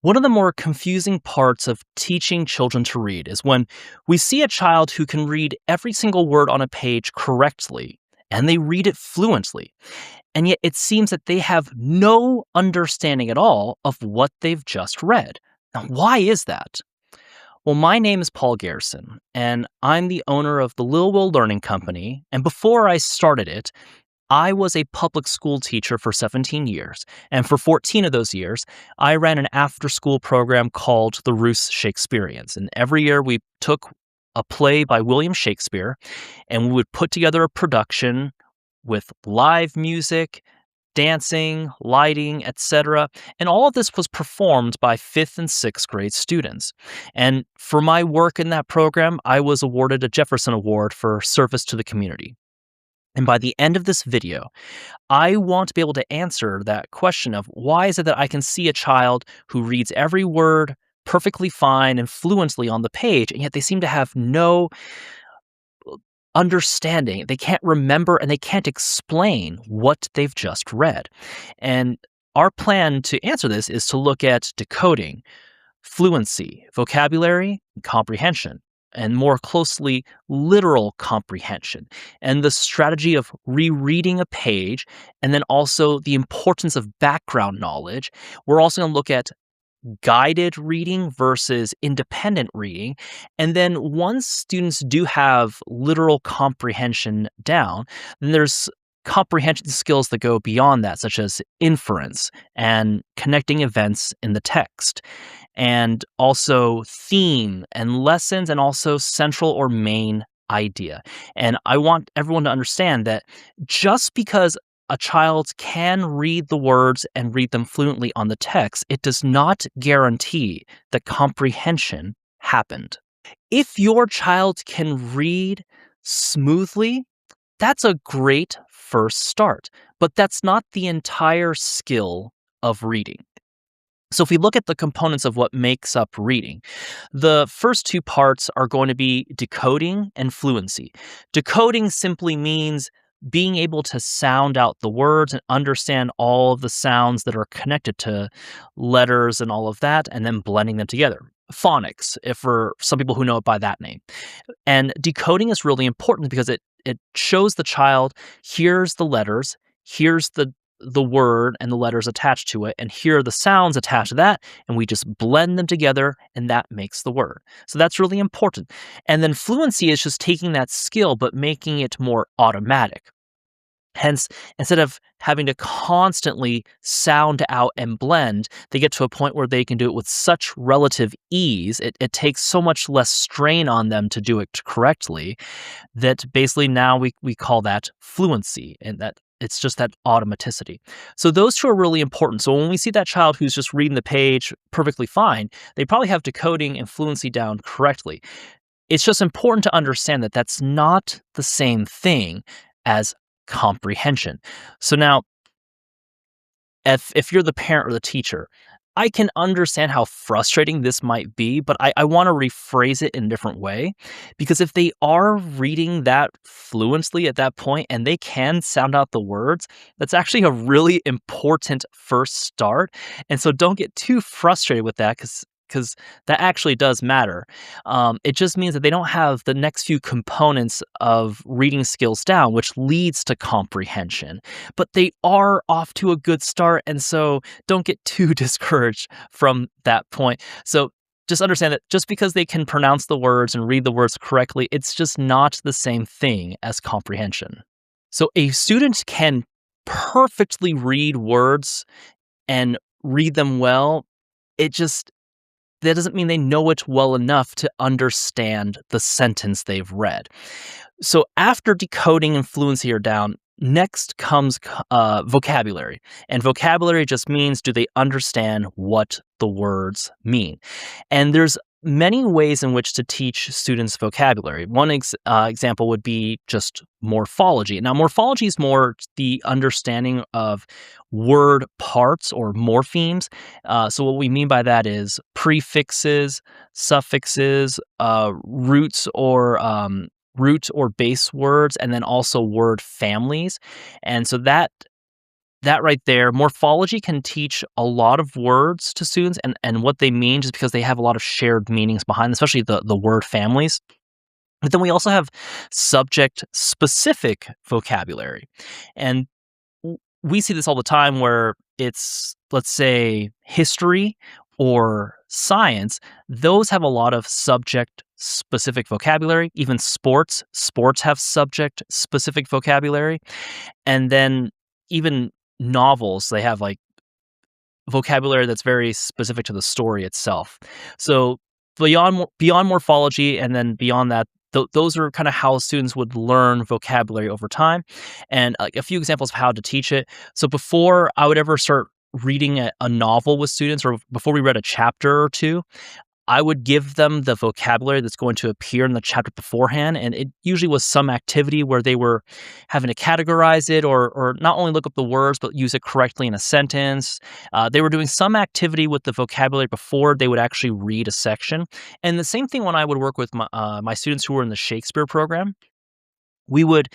One of the more confusing parts of teaching children to read is when we see a child who can read every single word on a page correctly and they read it fluently. And yet it seems that they have no understanding at all of what they've just read. Now, why is that? Well, my name is Paul Garrison, and I'm the owner of the Lil Will Learning Company. And before I started it, I was a public school teacher for 17 years, and for 14 of those years, I ran an after-school program called the Roos Shakespeareans. And every year we took a play by William Shakespeare, and we would put together a production with live music, dancing, lighting, etc. And all of this was performed by 5th and 6th grade students. And for my work in that program, I was awarded a Jefferson Award for service to the community. And by the end of this video, I want to be able to answer that question of why is it that I can see a child who reads every word perfectly fine and fluently on the page, and yet they seem to have no understanding. They can't remember and they can't explain what they've just read. And our plan to answer this is to look at decoding, fluency, vocabulary, and comprehension, and more closely, literal comprehension, and the strategy of rereading a page, and then also the importance of background knowledge. We're also going to look at guided reading versus independent reading. And then once students do have literal comprehension down, then there's comprehension skills that go beyond that, such as inference and connecting events in the text, and also theme and lessons, and also central or main idea. And I want everyone to understand that just because a child can read the words and read them fluently on the text, it does not guarantee that comprehension happened. If your child can read smoothly, that's a great first start, but that's not the entire skill of reading. So if we look at the components of what makes up reading, the first two parts are going to be decoding and fluency. Decoding simply means being able to sound out the words and understand all of the sounds that are connected to letters and all of that, and then blending them together. Phonics, if for some people who know it by that name. And decoding is really important because it shows the child, here's the letters, here's the word and the letters attached to it, and here are the sounds attached to that, and we just blend them together, and that makes the word. So that's really important. And then fluency is just taking that skill but making it more automatic. Hence, instead of having to constantly sound out and blend, they get to a point where they can do it with such relative ease. It takes so much less strain on them to do it correctly that basically now we call that fluency, and that it's just that automaticity. So those two are really important. So when we see that child who's just reading the page perfectly fine, they probably have decoding and fluency down correctly. It's just important to understand that that's not the same thing as comprehension. So now, if you're the parent or the teacher, I can understand how frustrating this might be, but I want to rephrase it in a different way. Because if they are reading that fluently at that point and they can sound out the words, that's actually a really important first start. And so don't get too frustrated with that because that actually does matter. It just means that they don't have the next few components of reading skills down, which leads to comprehension. But they are off to a good start, and so don't get too discouraged from that point. So just understand that just because they can pronounce the words and read the words correctly, it's just not the same thing as comprehension. So a student can perfectly read words and read them well. That doesn't mean they know it well enough to understand the sentence they've read. So after decoding and fluency are down, next comes vocabulary. And vocabulary just means, do they understand what the words mean? And there's many ways in which to teach students vocabulary. One example would be just morphology. Now, morphology is more the understanding of word parts or morphemes. So what we mean by that is prefixes, suffixes, roots or base words, and then also word families. And so that that right there, morphology can teach a lot of words to students and what they mean just because they have a lot of shared meanings behind, especially the word families. But then we also have subject specific vocabulary. And we see this all the time where it's, let's say, history or science. Those have a lot of subject specific vocabulary. Even sports have subject specific vocabulary. And then even novels, they have like vocabulary that's very specific to the story itself. So beyond morphology and then beyond that, those are kind of how students would learn vocabulary over time. And like a few examples of how to teach it. So before I would ever start reading a novel with students, or before we read a chapter or two, I would give them the vocabulary that's going to appear in the chapter beforehand, and it usually was some activity where they were having to categorize it or not only look up the words, but use it correctly in a sentence. They were doing some activity with the vocabulary before they would actually read a section. And the same thing when I would work with my students who were in the Shakespeare program. We would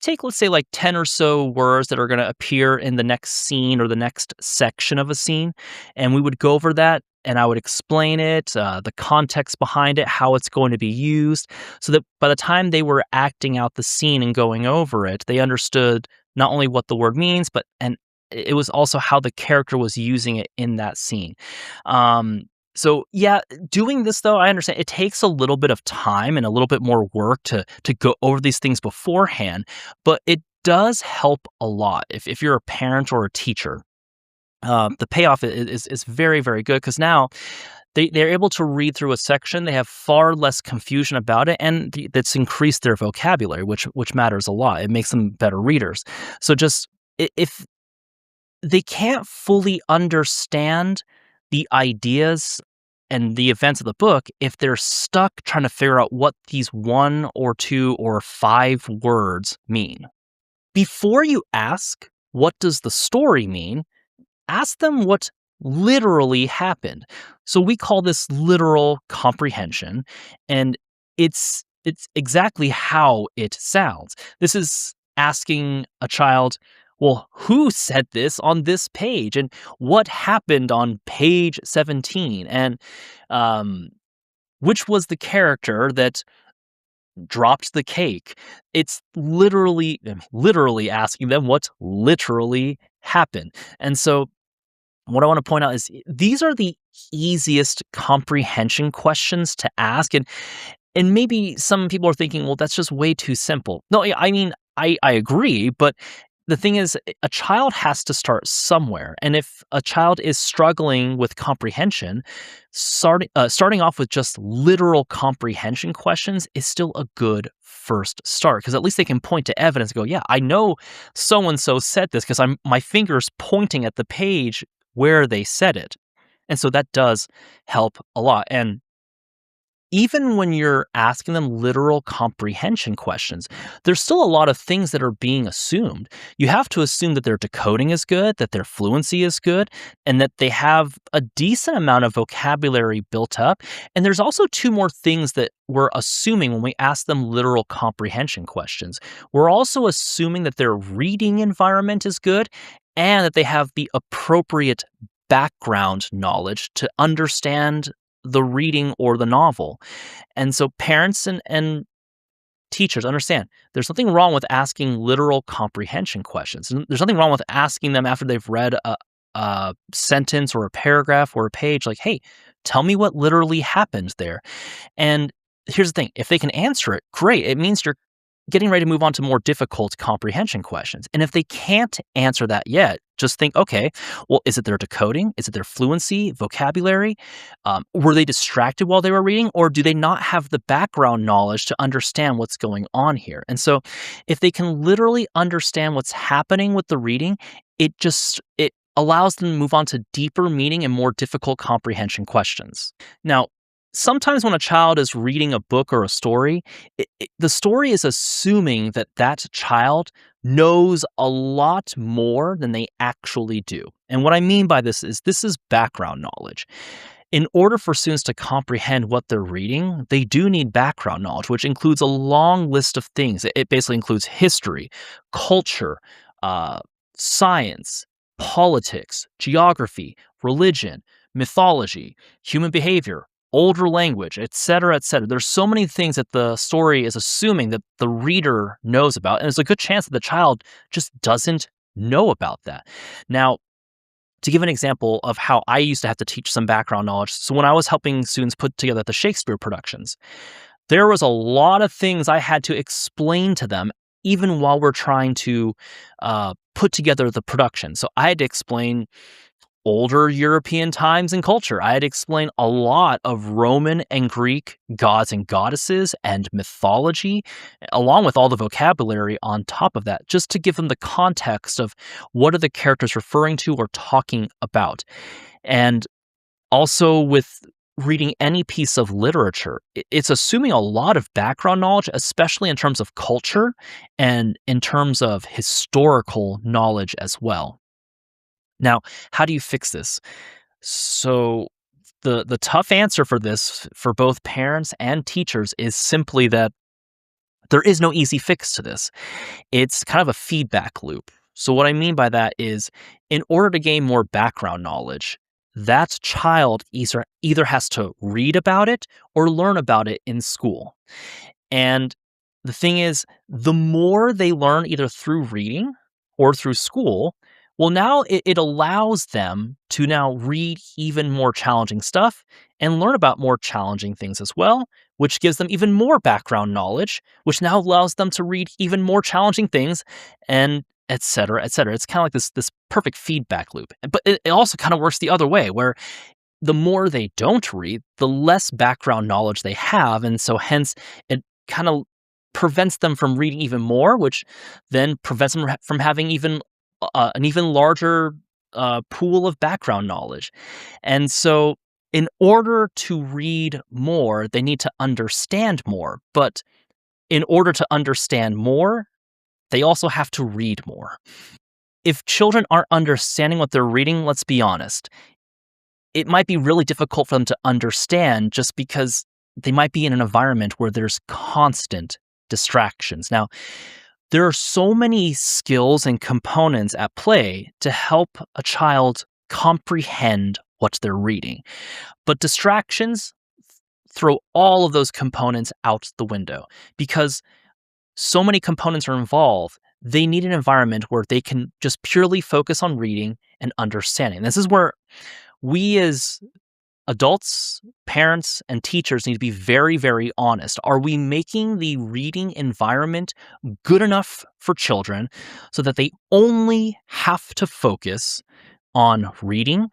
take, let's say, like 10 or so words that are going to appear in the next scene or the next section of a scene. And we would go over that and I would explain it, the context behind it, how it's going to be used, so that by the time they were acting out the scene and going over it, they understood not only what the word means, but and it was also how the character was using it in that scene. Um, so yeah, doing this though, I understand it takes a little bit of time and a little bit more work to go over these things beforehand, but it does help a lot if you're a parent or a teacher. The payoff is very, very good because now they're able to read through a section. They have far less confusion about it, and that's increased their vocabulary, which matters a lot. It makes them better readers. So just if they can't fully understand the ideas and the events of the book, if they're stuck trying to figure out what these one or two or five words mean. Before you ask, what does the story mean? Ask them what literally happened. So we call this literal comprehension, and it's exactly how it sounds. This is asking a child, well, who said this on this page, and what happened on page 17, and um, which was the character that dropped the cake. It's literally asking them what literally happened. And so what I want to point out is these are the easiest comprehension questions to ask. And maybe some people are thinking, well, that's just way too simple. No, I mean, I agree, but the thing is, a child has to start somewhere. And if a child is struggling with comprehension, starting off with just literal comprehension questions is still a good first start because at least they can point to evidence and go, yeah, I know so and so said this because my finger's pointing at the page where they said it. And so that does help a lot. And even when you're asking them literal comprehension questions, there's still a lot of things that are being assumed. You have to assume that their decoding is good, that their fluency is good, and that they have a decent amount of vocabulary built up. And there's also two more things that we're assuming when we ask them literal comprehension questions. We're also assuming that their reading environment is good and that they have the appropriate background knowledge to understand the reading or the novel. And so parents and teachers understand there's nothing wrong with asking literal comprehension questions. And there's nothing wrong with asking them after they've read a sentence or a paragraph or a page like, hey, tell me what literally happened there. And here's the thing, if they can answer it, great. It means you're getting ready to move on to more difficult comprehension questions. And if they can't answer that yet, just think, okay, well, is it their decoding? Is it their fluency, vocabulary? Were they distracted while they were reading? Or do they not have the background knowledge to understand what's going on here? And so if they can literally understand what's happening with the reading, it allows them to move on to deeper meaning and more difficult comprehension questions. Now, sometimes when a child is reading a book or a story, the story is assuming that that child knows a lot more than they actually do. And what I mean by this is background knowledge. In order for students to comprehend what they're reading, they do need background knowledge, which includes a long list of things. It basically includes history, culture, science, politics, geography, religion, mythology, human behavior, older language, etc., etc. There's so many things that the story is assuming that the reader knows about, and there's a good chance that the child just doesn't know about that. Now, to give an example of how I used to have to teach some background knowledge, so when I was helping students put together the Shakespeare productions, there was a lot of things I had to explain to them even while we're trying to put together the production. So I had to explain older European times and culture. I had to explain a lot of Roman and Greek gods and goddesses and mythology, along with all the vocabulary on top of that, just to give them the context of what are the characters referring to or talking about. And also with reading any piece of literature, it's assuming a lot of background knowledge, especially in terms of culture and in terms of historical knowledge as well. Now, how do you fix this? So the tough answer for this for both parents and teachers is simply that there is no easy fix to this. It's kind of a feedback loop. So what I mean by that is in order to gain more background knowledge, that child either has to read about it or learn about it in school. And the thing is, the more they learn either through reading or through school, well, now it allows them to now read even more challenging stuff and learn about more challenging things as well, which gives them even more background knowledge, which now allows them to read even more challenging things and et cetera, et cetera. It's kind of like this perfect feedback loop. But it also kind of works the other way, where the more they don't read, the less background knowledge they have. And so hence it kind of prevents them from reading even more, which then prevents them from having an even larger pool of background knowledge. And so in order to read more, they need to understand more. But in order to understand more, they also have to read more. If children aren't understanding what they're reading, let's be honest, it might be really difficult for them to understand just because they might be in an environment where there's constant distractions. Now, there are so many skills and components at play to help a child comprehend what they're reading. But distractions throw all of those components out the window because so many components are involved. They need an environment where they can just purely focus on reading and understanding. This is where we as adults, parents, and teachers need to be very, very honest. Are we making the reading environment good enough for children so that they only have to focus on reading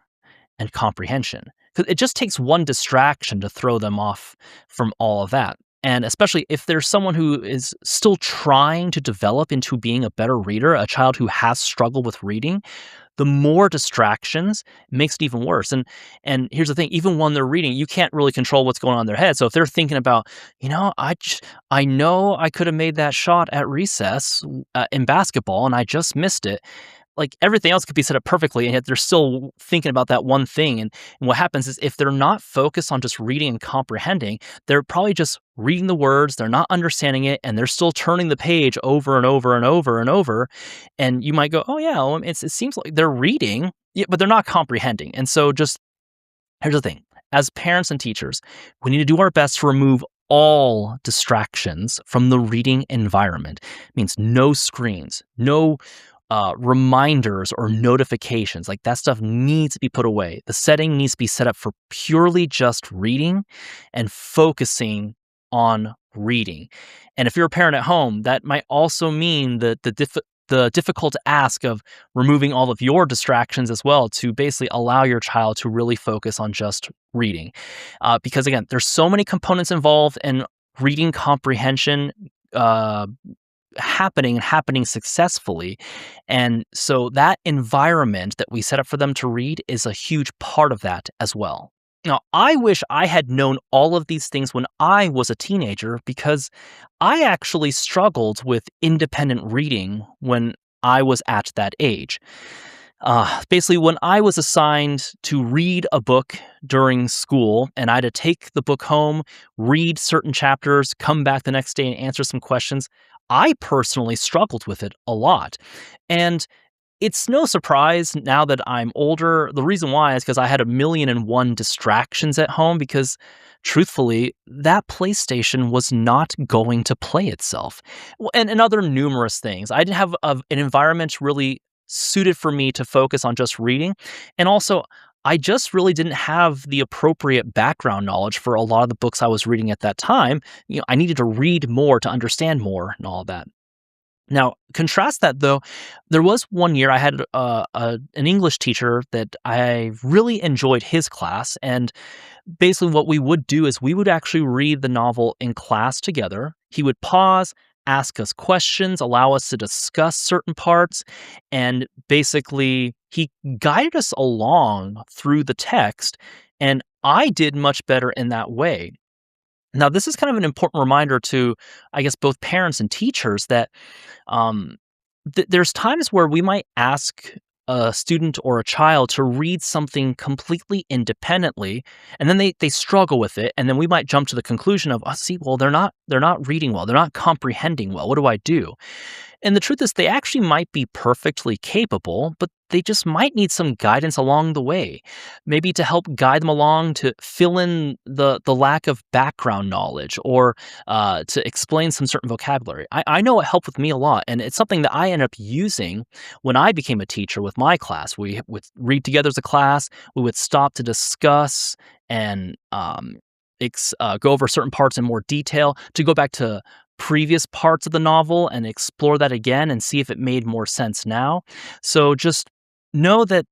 and comprehension? Because it just takes one distraction to throw them off from all of that. And especially if there's someone who is still trying to develop into being a better reader, a child who has struggled with reading, the more distractions makes it even worse. And here's the thing, even when they're reading, you can't really control what's going on in their head. So if they're thinking about, I know I could have made that shot at recess in basketball and I just missed it. Like everything else could be set up perfectly, and yet they're still thinking about that one thing. And what happens is if they're not focused on just reading and comprehending, they're probably just reading the words, they're not understanding it, and they're still turning the page over and over and over and over. And you might go, oh yeah, well, it seems like they're reading, yeah, but they're not comprehending. And so just here's the thing. As parents and teachers, we need to do our best to remove all distractions from the reading environment. It means no screens, no reminders or notifications. Like that stuff needs to be put away. The setting needs to be set up for purely just reading and focusing on reading. And if you're a parent at home, that might also mean that the difficult ask of removing all of your distractions as well to basically allow your child to really focus on just reading. Because again, there's so many components involved in reading comprehension happening successfully. And so that environment that we set up for them to read is a huge part of that as well. Now, I wish I had known all of these things when I was a teenager because I actually struggled with independent reading when I was at that age. Basically, when I was assigned to read a book during school and I had to take the book home, read certain chapters, come back the next day and answer some questions, I personally struggled with it a lot. And It's no surprise now that I'm older. The reason why is because I had a million and one distractions at home because truthfully, that PlayStation was not going to play itself. And other numerous things. I didn't have an environment really suited for me to focus on just reading. And also, I just really didn't have the appropriate background knowledge for a lot of the books I was reading at that time. I needed to read more to understand more and all of that. Now, contrast that though, there was one year I had an English teacher that I really enjoyed his class. And basically, what we would do is we would actually read the novel in class together. He would pause, ask us questions, allow us to discuss certain parts. And basically, he guided us along through the text. And I did much better in that way. Now, this is kind of an important reminder to, I guess, both parents and teachers that um, there's times where we might ask a student or a child to read something completely independently, and then they struggle with it, and then we might jump to the conclusion of, oh, see, well, they're not reading well, they're not comprehending well. What do I do? And the truth is, they actually might be perfectly capable, but they just might need some guidance along the way. Maybe to help guide them along to fill in the lack of background knowledge or to explain some certain vocabulary. I know it helped with me a lot, and it's something that I ended up using when I became a teacher with my class. We would read together as a class, we would stop to discuss and go over certain parts in more detail, to go back to previous parts of the novel and explore that again and see if it made more sense now. So just know that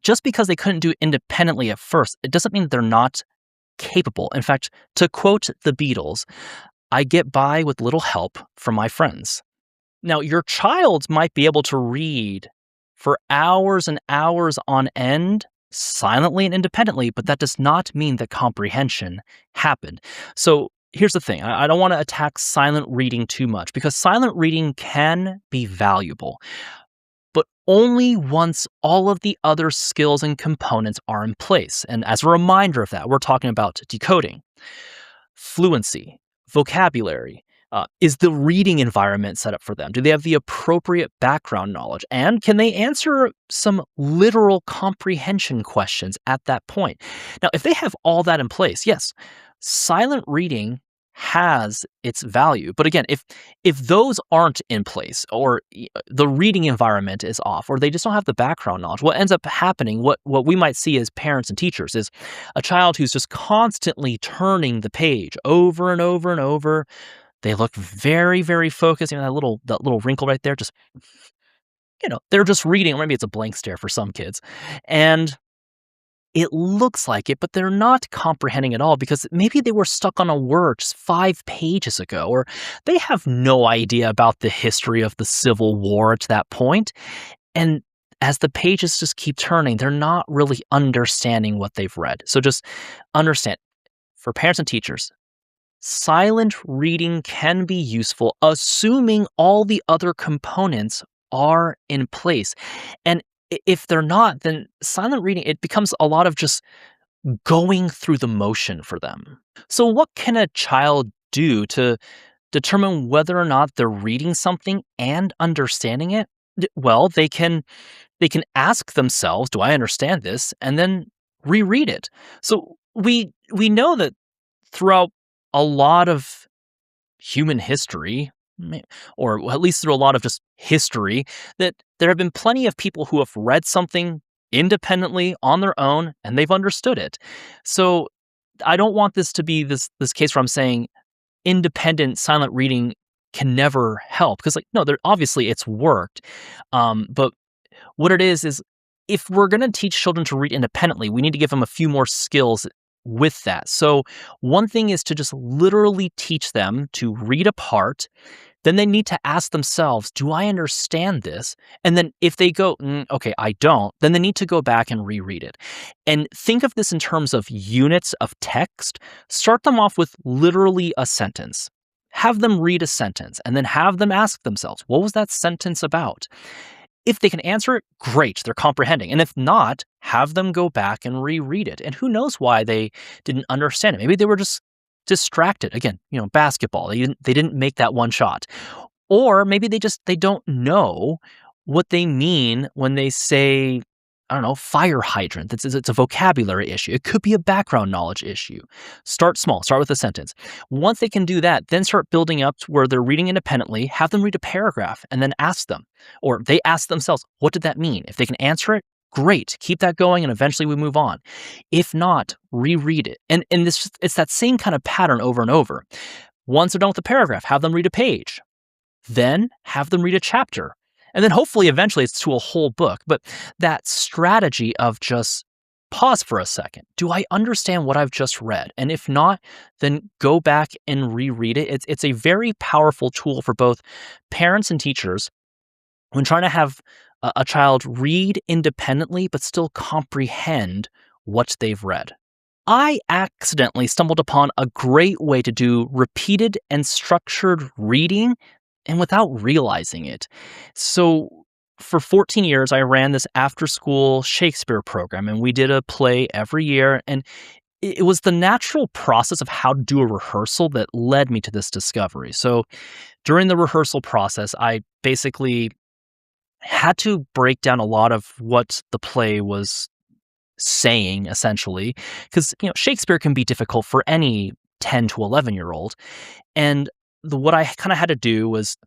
just because they couldn't do it independently at first, it doesn't mean that they're not capable. In fact, to quote the Beatles, I get by with little help from my friends. Now, your child might be able to read for hours and hours on end, silently and independently, but that does not mean that comprehension happened. So here's the thing, I don't want to attack silent reading too much because silent reading can be valuable, but only once all of the other skills and components are in place. And as a reminder of that, we're talking about decoding, fluency, vocabulary. Is the reading environment set up for them? Do they have the appropriate background knowledge? And can they answer some literal comprehension questions at that point? Now, if they have all that in place, yes, silent reading has its value. But again, if those aren't in place or the reading environment is off or they just don't have the background knowledge, what ends up happening, what we might see as parents and teachers is a child who's just constantly turning the page over and over and over. They look very, very focused. That little wrinkle right there, just they're just reading. Or maybe it's a blank stare for some kids, and it looks like it, but they're not comprehending at all because maybe they were stuck on a word just 5 pages ago, or they have no idea about the history of the Civil War to that point. And as the pages just keep turning, they're not really understanding what they've read. So just understand, for parents and teachers, silent reading can be useful, assuming all the other components are in place. And if they're not, then silent reading, it becomes a lot of just going through the motion for them. So what can a child do to determine whether or not they're reading something and understanding it? Well, they can ask themselves, do I understand this? And then reread it. So we know that throughout a lot of human history, or at least through a lot of just history, that there have been plenty of people who have read something independently on their own and they've understood it. So I don't want this to be this case where I'm saying independent silent reading can never help, because no, there obviously it's worked. But what it is if we're going to teach children to read independently, we need to give them a few more skills with that. So one thing is to just literally teach them to read a part. Then they need to ask themselves, do I understand this? And then if they go, okay, I don't, then they need to go back and reread it. And think of this in terms of units of text. Start them off with literally a sentence. Have them read a sentence and then have them ask themselves, what was that sentence about? If they can answer it, great, they're comprehending. And if not, have them go back and reread it. And who knows why they didn't understand it. Maybe they were just distracted. Again, basketball. They didn't make that one shot. Or maybe they don't know, what they mean when they say, I don't know, fire hydrant. It's a vocabulary issue. It could be a background knowledge issue. Start small, start with a sentence. Once they can do that, then start building up to where they're reading independently, have them read a paragraph and then ask them, or they ask themselves, what did that mean? If they can answer it, great. Keep that going and eventually we move on. If not, reread it. And it's that same kind of pattern over and over. Once they're done with the paragraph, have them read a page. Then have them read a chapter. And then hopefully eventually it's to a whole book. But that strategy of just pause for a second. Do I understand what I've just read? And if not, then go back and reread it. It's a very powerful tool for both parents and teachers when trying to have a child read independently but still comprehend what they've read. I accidentally stumbled upon a great way to do repeated and structured reading and without realizing it. So, for 14 years, I ran this after school Shakespeare program, and we did a play every year. And it was the natural process of how to do a rehearsal that led me to this discovery. So, during the rehearsal process, I basically had to break down a lot of what the play was saying, essentially, because Shakespeare can be difficult for any 10 to 11-year-old. And what I kind of had to do was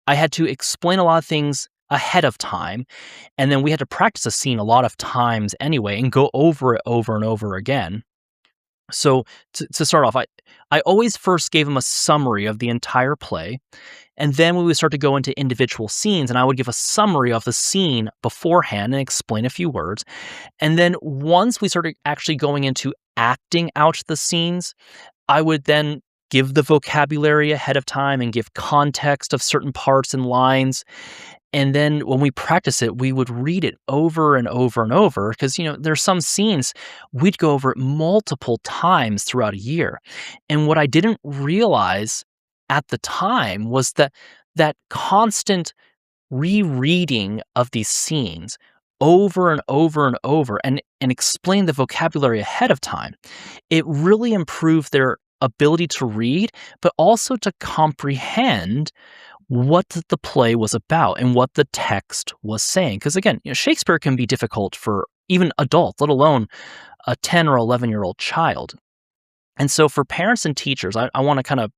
I had to explain a lot of things ahead of time, and then we had to practice a scene a lot of times anyway and go over it over and over again. So to start off, I always first gave him a summary of the entire play, and then we would start to go into individual scenes, and I would give a summary of the scene beforehand and explain a few words. And then once we started actually going into acting out the scenes, I would then give the vocabulary ahead of time and give context of certain parts and lines. And then when we practice it, we would read it over and over and over because, there's some scenes we'd go over it multiple times throughout a year. And what I didn't realize at the time was that constant rereading of these scenes over and over and over and explain the vocabulary ahead of time, it really improved their ability to read, but also to comprehend what the play was about and what the text was saying. Because again, Shakespeare can be difficult for even adults, let alone a 10 or 11-year-old child. And so for parents and teachers, I want to kind of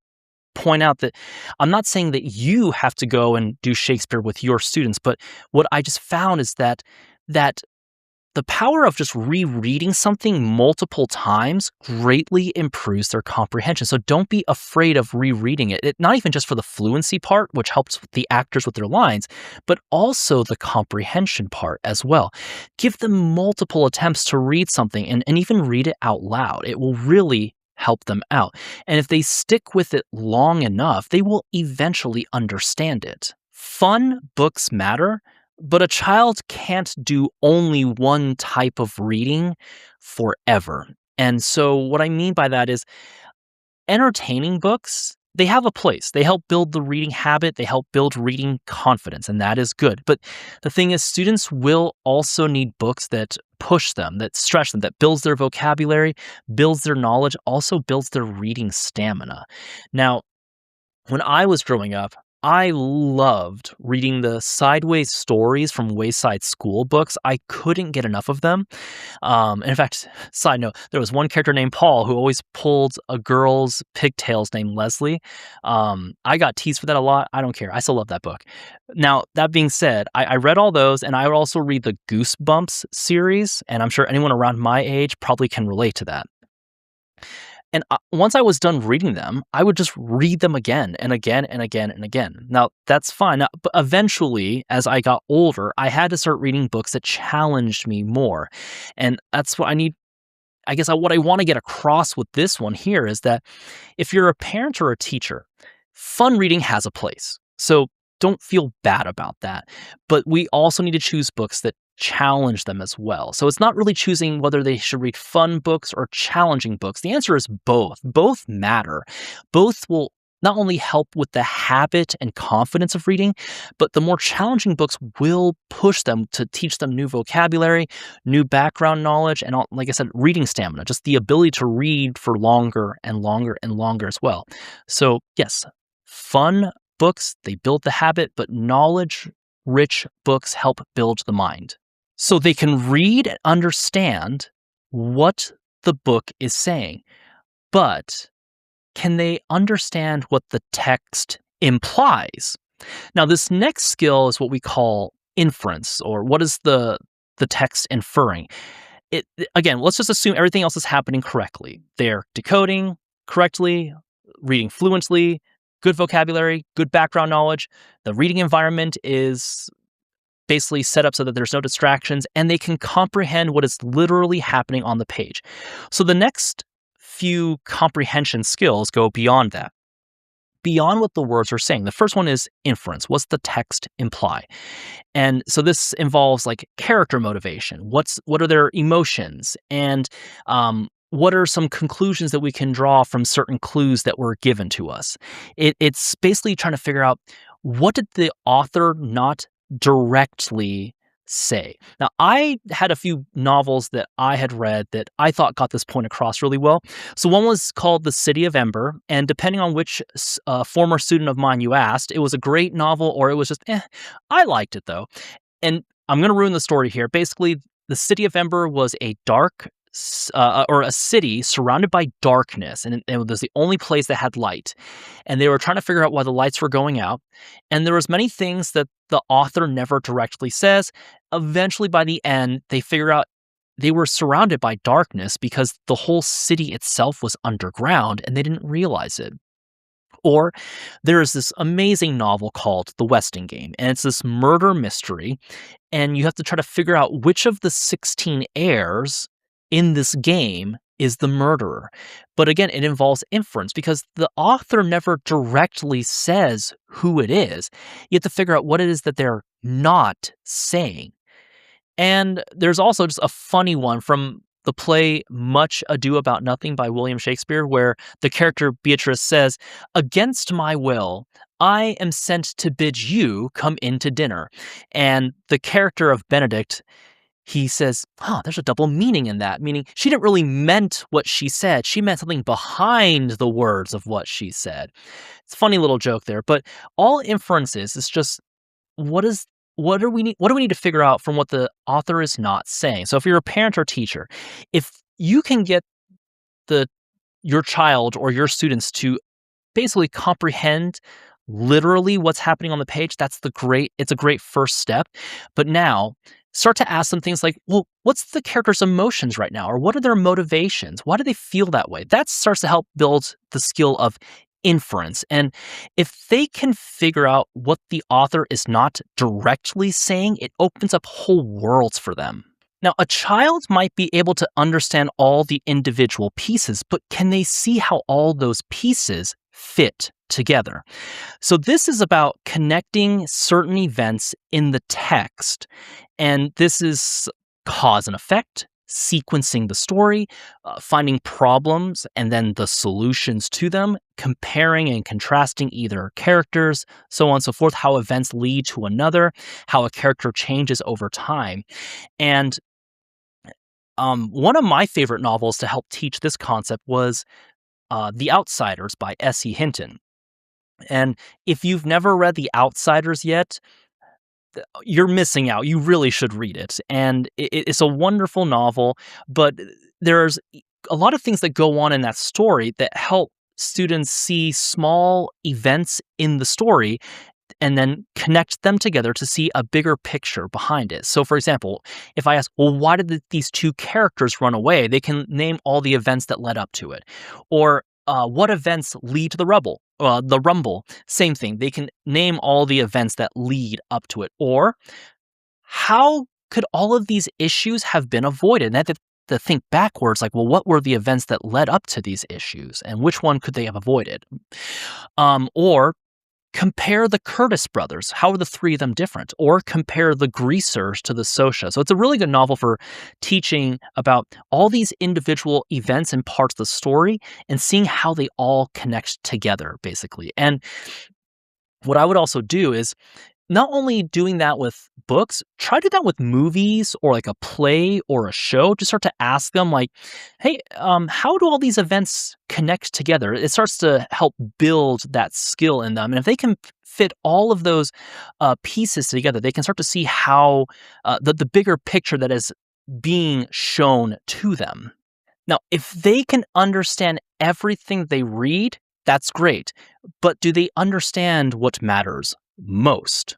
point out that I'm not saying that you have to go and do Shakespeare with your students, but what I just found is that the power of just rereading something multiple times greatly improves their comprehension. So don't be afraid of rereading it. Not even just for the fluency part, which helps the actors with their lines, but also the comprehension part as well. Give them multiple attempts to read something and even read it out loud. It will really help them out. And if they stick with it long enough, they will eventually understand it. Fun books matter, but a child can't do only one type of reading forever. And so what I mean by that is entertaining books, they have a place. They help build the reading habit. They help build reading confidence, and that is good. But the thing is, students will also need books that push them, that stretch them, that builds their vocabulary, builds their knowledge, also builds their reading stamina. Now, when I was growing up, I loved reading the sideways stories from Wayside School books. I couldn't get enough of them. And in fact, side note, there was one character named Paul who always pulled a girl's pigtails named Leslie. I got teased for that a lot. I don't care. I still love that book. Now, that being said, I read all those, and I would also read the Goosebumps series, and I'm sure anyone around my age probably can relate to that. And once I was done reading them, I would just read them again and again and again and again. Now, that's fine. Now, but eventually, as I got older, I had to start reading books that challenged me more. And that's what I need. I guess what I want to get across with this one here is that if you're a parent or a teacher, fun reading has a place. So don't feel bad about that. But we also need to choose books that challenge them as well. So it's not really choosing whether they should read fun books or challenging books. The answer is both. Both matter. Both will not only help with the habit and confidence of reading, but the more challenging books will push them to teach them new vocabulary, new background knowledge, and like I said, reading stamina, just the ability to read for longer and longer and longer as well. So yes, fun books, they build the habit, but knowledge rich books help build the mind. So they can read and understand what the book is saying, but can they understand what the text implies? Now, this next skill is what we call inference, or what is the text inferring? Again, let's just assume everything else is happening correctly. They're decoding correctly, reading fluently, good vocabulary, good background knowledge. The reading environment is basically set up so that there's no distractions, and they can comprehend what is literally happening on the page. So the next few comprehension skills go beyond that, beyond what the words are saying. The first one is inference. What's the text imply? And so this involves like character motivation. What are their emotions? And what are some conclusions that we can draw from certain clues that were given to us? It's basically trying to figure out, what did the author not directly say? Now, I had a few novels that I had read that I thought got this point across really well. So one was called The City of Ember, and depending on which former student of mine you asked, it was a great novel or it was just, I liked it though. And I'm going to ruin the story here. Basically, the City of Ember was a or a city surrounded by darkness, and it was the only place that had light. And they were trying to figure out why the lights were going out. And there was many things that the author never directly says. Eventually, by the end, they figure out they were surrounded by darkness because the whole city itself was underground, and they didn't realize it. Or there is this amazing novel called The Westing Game, and it's this murder mystery, and you have to try to figure out which of the 16 heirs in this game is the murderer. But again, it involves inference because the author never directly says who it is. You have to figure out what it is that they're not saying. And there's also just a funny one from the play Much Ado About Nothing by William Shakespeare, where the character Beatrice says, "Against my will, I am sent to bid you come in to dinner." And the character of Benedict, he says, there's a double meaning in that, meaning she didn't really meant what she said. She meant something behind the words of what she said. It's a funny little joke there, but all inferences is just, what do we need to figure out from what the author is not saying? So if you're a parent or teacher, if you can get your child or your students to basically comprehend literally what's happening on the page, it's a great first step. But now start to ask them things like, well, what's the character's emotions right now? Or what are their motivations? Why do they feel that way? That starts to help build the skill of inference. And if they can figure out what the author is not directly saying, it opens up whole worlds for them. Now, a child might be able to understand all the individual pieces, but can they see how all those pieces fit together? So this is about connecting certain events in the text, and this is cause and effect, sequencing the story, finding problems and then the solutions to them, comparing and contrasting either characters, so on and so forth, how events lead to another, how a character changes over time. And one of my favorite novels to help teach this concept was The Outsiders by S.E. Hinton. And if you've never read The Outsiders yet, you're missing out. You really should read it. And it's a wonderful novel, but there's a lot of things that go on in that story that help students see small events in the story and then connect them together to see a bigger picture behind it. So for example, if I ask, well, why did these two characters run away? They can name all the events that led up to it. Or what events lead to the rumble? Same thing. They can name all the events that lead up to it. Or how could all of these issues have been avoided? And they have to think backwards, like, well, what were the events that led up to these issues, and which one could they have avoided? Or compare the Curtis brothers. How are the three of them different? Or compare the Greasers to the Sosha. So it's a really good novel for teaching about all these individual events and parts of the story and seeing how they all connect together, basically. And what I would also do is, not only doing that with books, try to do that with movies or like a play or a show. Just start to ask them, like, hey, how do all these events connect together? It starts to help build that skill in them. And if they can fit all of those pieces together, they can start to see how the bigger picture that is being shown to them. Now, if they can understand everything they read, that's great. But do they understand what matters most?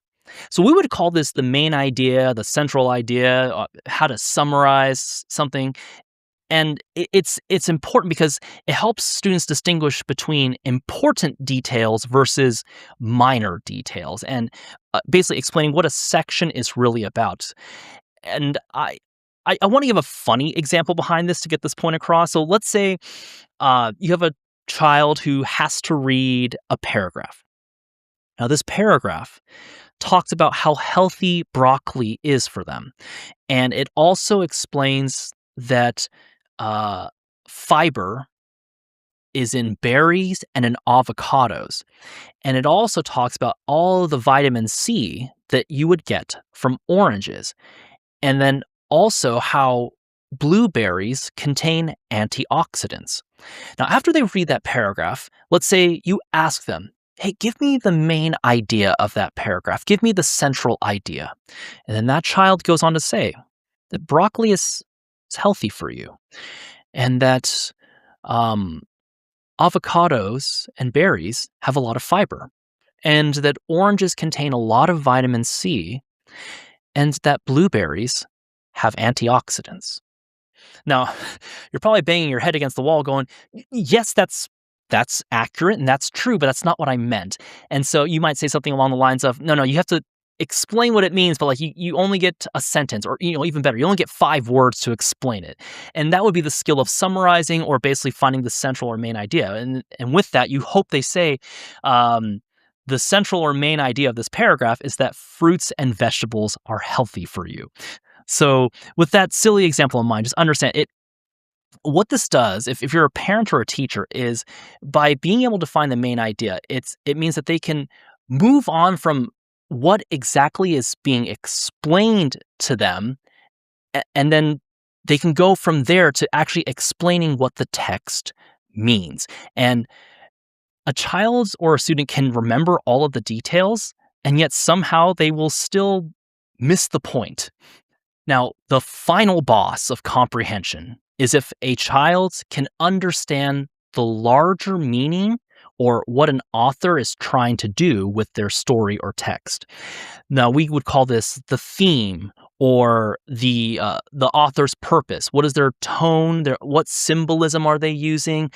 So we would call this the main idea, the central idea, how to summarize something. And it's important because it helps students distinguish between important details versus minor details, and basically explaining what a section is really about. And I want to give a funny example behind this to get this point across. So let's say you have a child who has to read a paragraph. Now, this paragraph talks about how healthy broccoli is for them. And it also explains that uh, fiber is in berries and in avocados. And it also talks about all the vitamin C that you would get from oranges. And then also how blueberries contain antioxidants. Now, after they read that paragraph, let's say you ask them, hey, give me the main idea of that paragraph. Give me the central idea. And then that child goes on to say that broccoli is healthy for you and that um, avocados and berries have a lot of fiber and that oranges contain a lot of vitamin C and that blueberries have antioxidants. Now, you're probably banging your head against the wall going, yes, that's accurate and that's true, but that's not what I meant. And so you might say something along the lines of, no, you have to explain what it means, but like you only get a sentence or, even better, you only get 5 words to explain it. And that would be the skill of summarizing or basically finding the central or main idea. And with that, you hope they say, the central or main idea of this paragraph is that fruits and vegetables are healthy for you. So with that silly example in mind, just understand it. What this does, if you're a parent or a teacher, is by being able to find the main idea, it means that they can move on from what exactly is being explained to them, and then they can go from there to actually explaining what the text means. And a child or a student can remember all of the details, and yet somehow they will still miss the point. Now, the final boss of comprehension is if a child can understand the larger meaning or what an author is trying to do with their story or text. Now, we would call this the theme or the author's purpose. What is their tone? What symbolism are they using?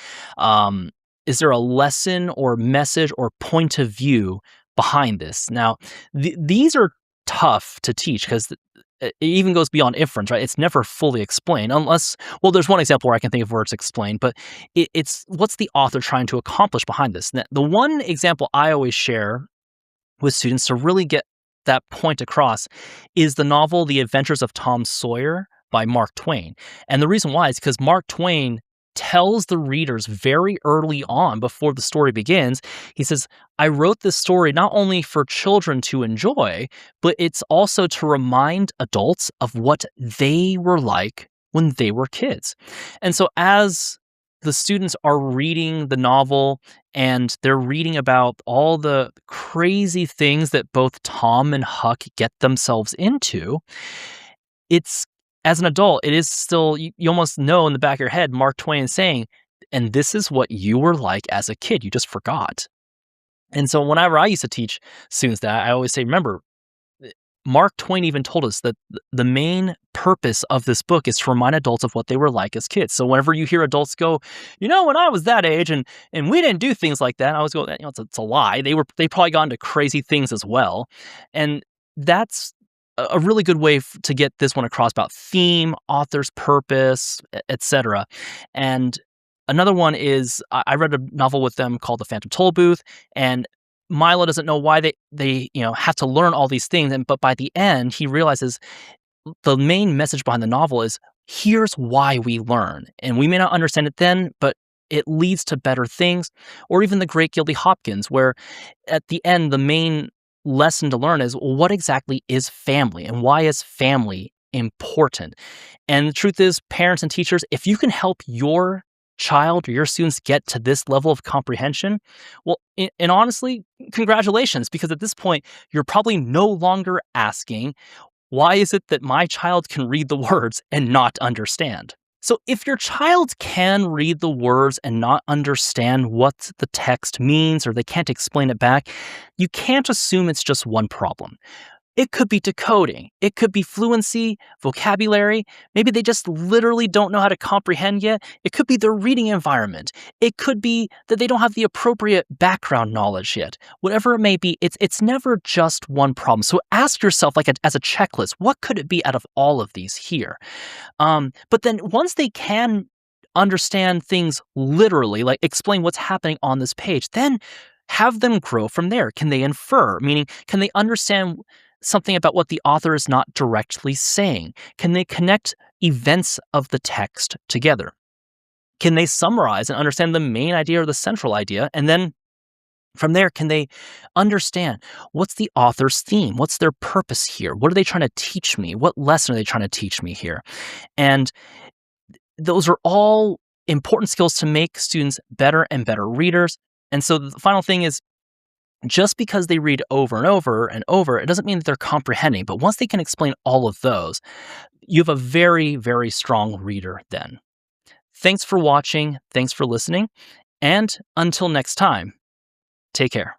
Is there a lesson or message or point of view behind this? Now, these are tough to teach because it even goes beyond inference, right? It's never fully explained unless, well, there's one example where I can think of where it's explained, but it's what's the author trying to accomplish behind this? Now, the one example I always share with students to really get that point across is the novel The Adventures of Tom Sawyer by Mark Twain. And the reason why is because Mark Twain tells the readers very early on before the story begins, he says, I wrote this story not only for children to enjoy, but it's also to remind adults of what they were like when they were kids. And so as the students are reading the novel and they're reading about all the crazy things that both Tom and Huck get themselves into, it's as an adult, it is still, you almost know in the back of your head, Mark Twain saying, and this is what you were like as a kid. You just forgot. And so whenever I used to teach students that, I always say, remember, Mark Twain even told us that the main purpose of this book is to remind adults of what they were like as kids. So whenever you hear adults go, when I was that age and we didn't do things like that, I always go, it's a lie. They probably got into crazy things as well. And that's a really good way to get this one across about theme, author's purpose, etc. And another one is I read a novel with them called The Phantom Tollbooth, and Milo doesn't know why they have to learn all these things, but by the end he realizes the main message behind the novel is here's why we learn, and we may not understand it then, but it leads to better things. Or even The Great Gildy Hopkins, where at the end the main lesson to learn is, well, what exactly is family and why is family important? And the truth is, parents and teachers, if you can help your child or your students get to this level of comprehension, well, and honestly, congratulations, because at this point, you're probably no longer asking, why is it that my child can read the words and not understand? So, if your child can read the words and not understand what the text means, or they can't explain it back, you can't assume it's just one problem. It could be decoding. It could be fluency, vocabulary. Maybe they just literally don't know how to comprehend yet. It could be their reading environment. It could be that they don't have the appropriate background knowledge yet. Whatever it may be, it's never just one problem. So ask yourself, like as a checklist, what could it be out of all of these here? But then once they can understand things literally, like explain what's happening on this page, then have them grow from there. Can they infer? Meaning, can they understand something about what the author is not directly saying? Can they connect events of the text together? Can they summarize and understand the main idea or the central idea? And then from there, can they understand what's the author's theme? What's their purpose here? What are they trying to teach me? What lesson are they trying to teach me here? And those are all important skills to make students better and better readers. And so the final thing is, just because they read over and over and over, it doesn't mean that they're comprehending. But once they can explain all of those, you have a very, very strong reader then. Thanks for watching. Thanks for listening. And until next time, take care.